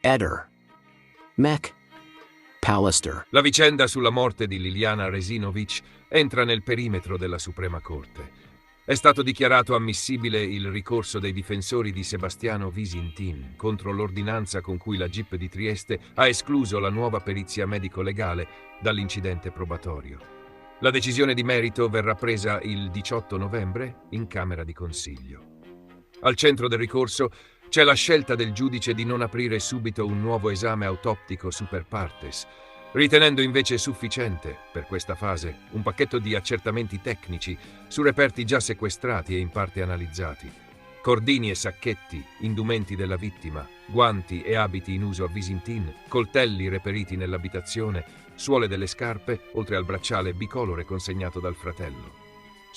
Eder. Mech. Pallister. La vicenda sulla morte di Liliana Resinovic entra nel perimetro della Suprema Corte. È stato dichiarato ammissibile il ricorso dei difensori di Sebastiano Visintin contro l'ordinanza con cui la GIP di Trieste ha escluso la nuova perizia medico-legale dall'incidente probatorio. La decisione di merito verrà presa il 18 novembre in Camera di Consiglio. Al centro del ricorso c'è la scelta del giudice di non aprire subito un nuovo esame autoptico super partes, ritenendo invece sufficiente, per questa fase, un pacchetto di accertamenti tecnici su reperti già sequestrati e in parte analizzati. Cordini e sacchetti, indumenti della vittima, guanti e abiti in uso a Visintin, coltelli reperiti nell'abitazione, suole delle scarpe, oltre al bracciale bicolore consegnato dal fratello.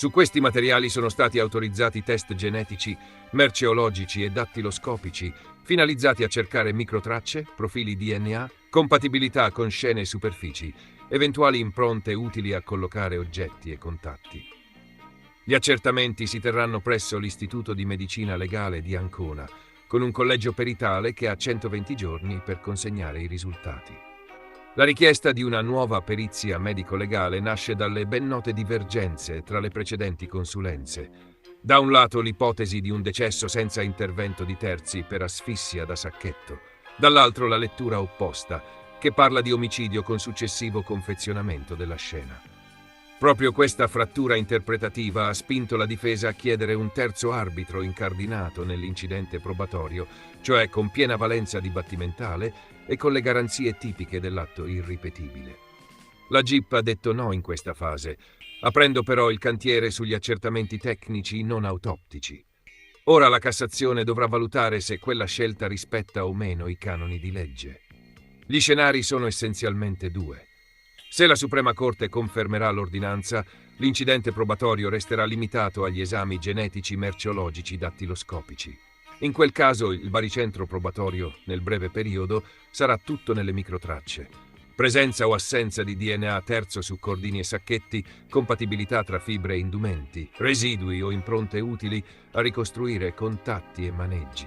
Su questi materiali sono stati autorizzati test genetici, merceologici e dattiloscopici, finalizzati a cercare microtracce, profili DNA, compatibilità con scene e superfici, eventuali impronte utili a collocare oggetti e contatti. Gli accertamenti si terranno presso l'Istituto di Medicina Legale di Ancona, con un collegio peritale che ha 120 giorni per consegnare i risultati. La richiesta di una nuova perizia medico-legale nasce dalle ben note divergenze tra le precedenti consulenze. Da un lato l'ipotesi di un decesso senza intervento di terzi per asfissia da sacchetto, dall'altro la lettura opposta, che parla di omicidio con successivo confezionamento della scena. Proprio questa frattura interpretativa ha spinto la difesa a chiedere un terzo arbitro incardinato nell'incidente probatorio, cioè con piena valenza dibattimentale e con le garanzie tipiche dell'atto irripetibile. La GIP ha detto no in questa fase, aprendo però il cantiere sugli accertamenti tecnici non autoptici. Ora la Cassazione dovrà valutare se quella scelta rispetta o meno i canoni di legge. Gli scenari sono essenzialmente due. Se la Suprema Corte confermerà l'ordinanza, l'incidente probatorio resterà limitato agli esami genetici, merceologici, dattiloscopici. In quel caso il baricentro probatorio, nel breve periodo, sarà tutto nelle microtracce. Presenza o assenza di DNA terzo su cordini e sacchetti, compatibilità tra fibre e indumenti, residui o impronte utili a ricostruire contatti e maneggi.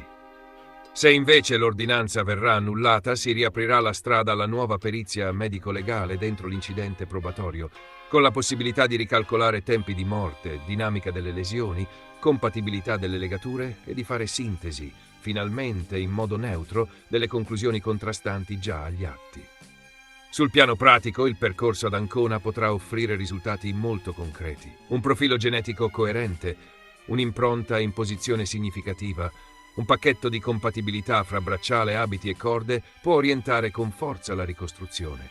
Se invece l'ordinanza verrà annullata, si riaprirà la strada alla nuova perizia medico-legale dentro l'incidente probatorio, con la possibilità di ricalcolare tempi di morte, dinamica delle lesioni, compatibilità delle legature e di fare sintesi, finalmente in modo neutro, delle conclusioni contrastanti già agli atti. Sul piano pratico, il percorso ad Ancona potrà offrire risultati molto concreti. Un profilo genetico coerente, un'impronta in posizione significativa, un pacchetto di compatibilità fra bracciale, abiti e corde può orientare con forza la ricostruzione.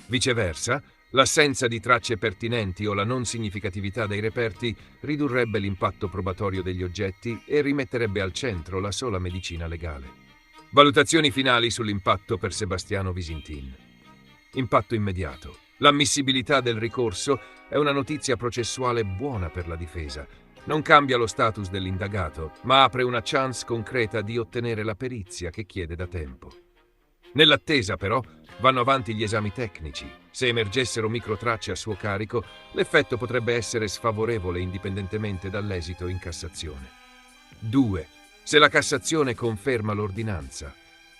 Viceversa, l'assenza di tracce pertinenti o la non significatività dei reperti ridurrebbe l'impatto probatorio degli oggetti e rimetterebbe al centro la sola medicina legale. Valutazioni finali sull'impatto per Sebastiano Visintin. Impatto immediato. L'ammissibilità del ricorso è una notizia processuale buona per la difesa. Non cambia lo status dell'indagato, ma apre una chance concreta di ottenere la perizia che chiede da tempo. Nell'attesa, però, vanno avanti gli esami tecnici. Se emergessero microtracce a suo carico, l'effetto potrebbe essere sfavorevole indipendentemente dall'esito in Cassazione. 2. Se la Cassazione conferma l'ordinanza.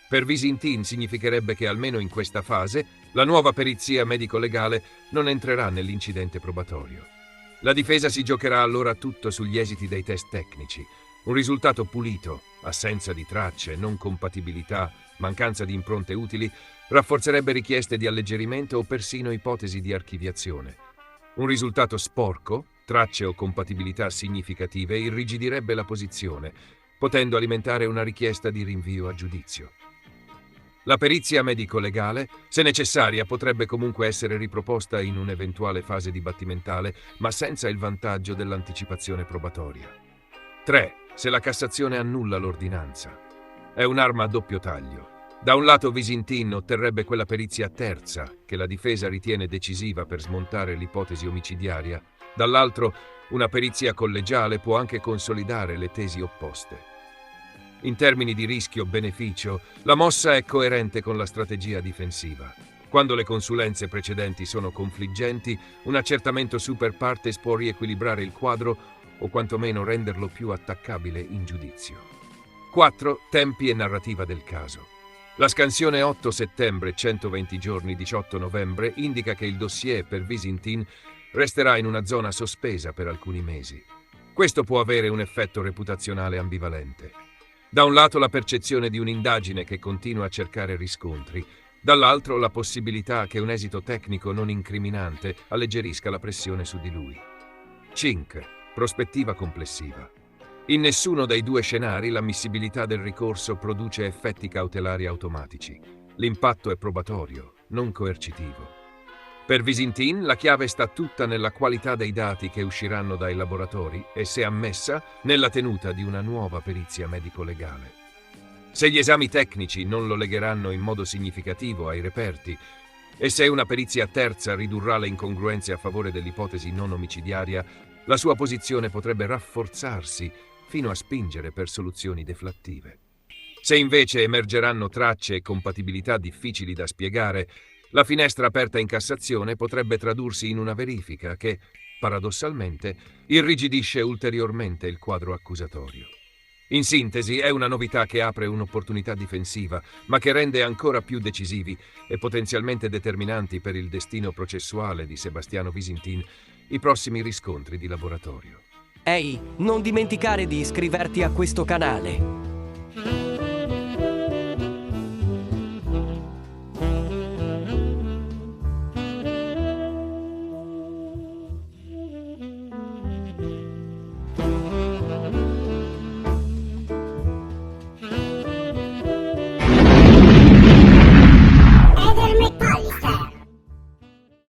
Per Visintin significherebbe che almeno in questa fase la nuova perizia medico-legale non entrerà nell'incidente probatorio. La difesa si giocherà allora tutto sugli esiti dei test tecnici. Un risultato pulito, assenza di tracce, non compatibilità, mancanza di impronte utili, rafforzerebbe richieste di alleggerimento o persino ipotesi di archiviazione. Un risultato sporco, tracce o compatibilità significative, irrigidirebbe la posizione, potendo alimentare una richiesta di rinvio a giudizio. La perizia medico-legale, se necessaria, potrebbe comunque essere riproposta in un'eventuale fase dibattimentale, ma senza il vantaggio dell'anticipazione probatoria. 3. Se la Cassazione annulla l'ordinanza. È un'arma a doppio taglio. Da un lato Visintin otterrebbe quella perizia terza, che la difesa ritiene decisiva per smontare l'ipotesi omicidiaria. Dall'altro, una perizia collegiale può anche consolidare le tesi opposte. In termini di rischio-beneficio, la mossa è coerente con la strategia difensiva. Quando le consulenze precedenti sono confliggenti, un accertamento super partes può riequilibrare il quadro o quantomeno renderlo più attaccabile in giudizio. 4. Tempi e narrativa del caso. La scansione 8 settembre 120 giorni 18 novembre indica che il dossier per Visintin resterà in una zona sospesa per alcuni mesi. Questo può avere un effetto reputazionale ambivalente. Da un lato la percezione di un'indagine che continua a cercare riscontri, dall'altro la possibilità che un esito tecnico non incriminante alleggerisca la pressione su di lui. 5. Prospettiva complessiva. In nessuno dei due scenari l'ammissibilità del ricorso produce effetti cautelari automatici. L'impatto è probatorio, non coercitivo. Per Visintin la chiave sta tutta nella qualità dei dati che usciranno dai laboratori e, se ammessa, nella tenuta di una nuova perizia medico-legale. Se gli esami tecnici non lo legheranno in modo significativo ai reperti e se una perizia terza ridurrà le incongruenze a favore dell'ipotesi non omicidiaria, la sua posizione potrebbe rafforzarsi fino a spingere per soluzioni deflattive. Se invece emergeranno tracce e compatibilità difficili da spiegare, la finestra aperta in Cassazione potrebbe tradursi in una verifica che, paradossalmente, irrigidisce ulteriormente il quadro accusatorio. In sintesi, è una novità che apre un'opportunità difensiva, ma che rende ancora più decisivi e potenzialmente determinanti per il destino processuale di Sebastiano Visintin i prossimi riscontri di laboratorio. Ehi, non dimenticare di iscriverti a questo canale.